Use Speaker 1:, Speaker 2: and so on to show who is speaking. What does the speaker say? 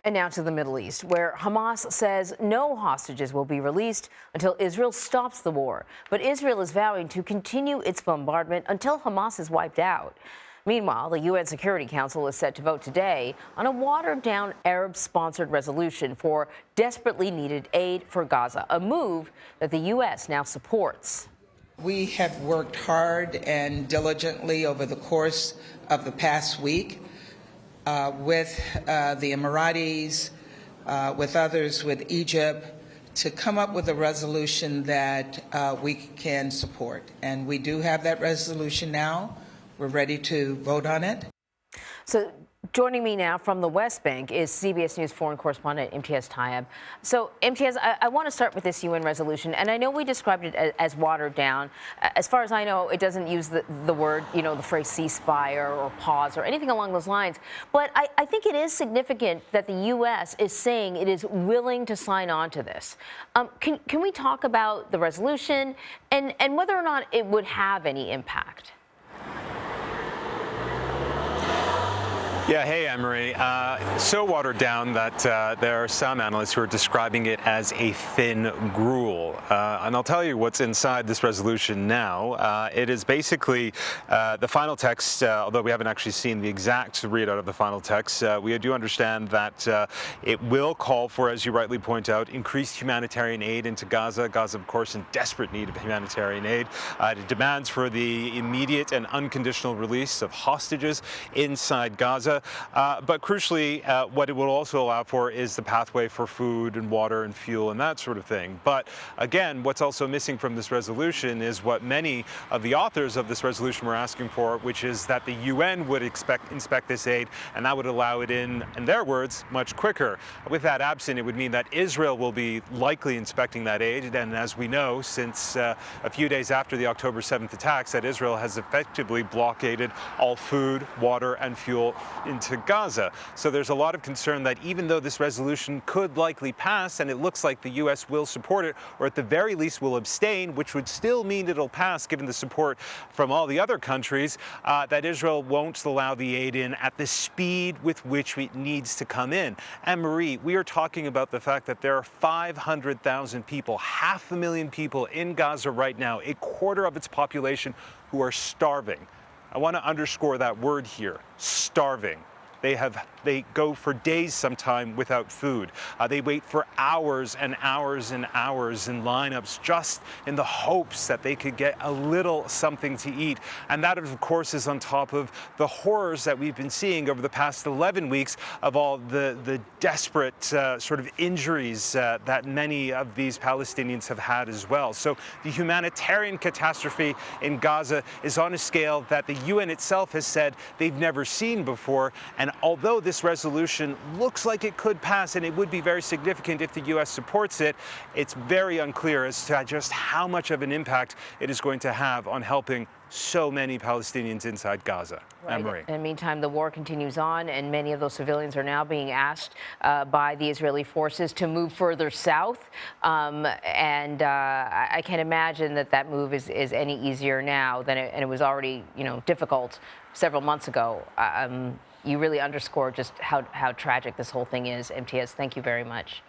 Speaker 1: And now to the Middle East, where Hamas says no hostages will be released until Israel stops the war. But Israel is vowing to continue its bombardment until Hamas is wiped out. Meanwhile, the UN Security Council is set to vote today on a watered-down Arab-sponsored resolution for desperately needed aid for Gaza, a move that the U.S. now supports.
Speaker 2: We have worked hard and diligently over the course of the past week with the Emiratis, with others, with Egypt, to come up with a resolution that we can support. And we do have that resolution now. We're ready to vote on it.
Speaker 1: So joining me now from the West Bank is CBS News foreign correspondent Imtiaz Tyab. So Imtiaz, I want to start with this UN resolution, and I know we described it as watered down. As far as I know, it doesn't use the word, the phrase ceasefire or pause or anything along those lines. But I think it is significant that the U.S. is saying it is willing to sign on to this. Can we talk about the resolution and whether or not it would have any impact?
Speaker 3: Yeah, hey, Anne-Marie. So watered down that there are some analysts who are describing it as a thin gruel. And I'll tell you what's inside this resolution now. It is basically the final text, although we haven't actually seen the exact readout of the final text. We do understand that it will call for, as you rightly point out, increased humanitarian aid into Gaza. Gaza, of course, in desperate need of humanitarian aid. It demands for the immediate and unconditional release of hostages inside Gaza. But crucially, what it will also allow for is the pathway for food and water and fuel and that sort of thing. But again, what's also missing from this resolution is what many of the authors of this resolution were asking for, which is that the UN would inspect this aid, and that would allow it in their words, much quicker. With that absent, it would mean that Israel will be likely inspecting that aid. And as we know, since a few days after the October 7th attacks, that Israel has effectively blockaded all food, water, and fuel into Gaza. So there's a lot of concern that even though this resolution could likely pass, and it looks like the U.S. will support it, or at the very least will abstain, which would still mean it'll pass given the support from all the other countries, that Israel won't allow the aid in at the speed with which it needs to come in. And Marie, we are talking about the fact that there are 500,000 people, 500,000 people in Gaza right now, a quarter of its population, who are starving. I want to underscore that word here, starving. They go for days sometime without food. They wait for hours and hours and hours in lineups just in the hopes that they could get a little something to eat. And that, of course, is on top of the horrors that we've been seeing over the past 11 weeks of all the desperate sort of injuries that many of these Palestinians have had as well. So the humanitarian catastrophe in Gaza is on a scale that the UN itself has said they've never seen before. And although this resolution looks like it could pass, and it would be very significant if the U.S. supports it, it's very unclear as to just how much of an impact it is going to have on helping so many Palestinians inside Gaza.
Speaker 1: Right.
Speaker 3: Anne-Marie.
Speaker 1: In the meantime, the war continues on, and many of those civilians are now being asked by the Israeli forces to move further south. I can't imagine that move is any easier now than it was already, difficult several months ago. You really underscore just how tragic this whole thing is. Imtiaz, thank you very much.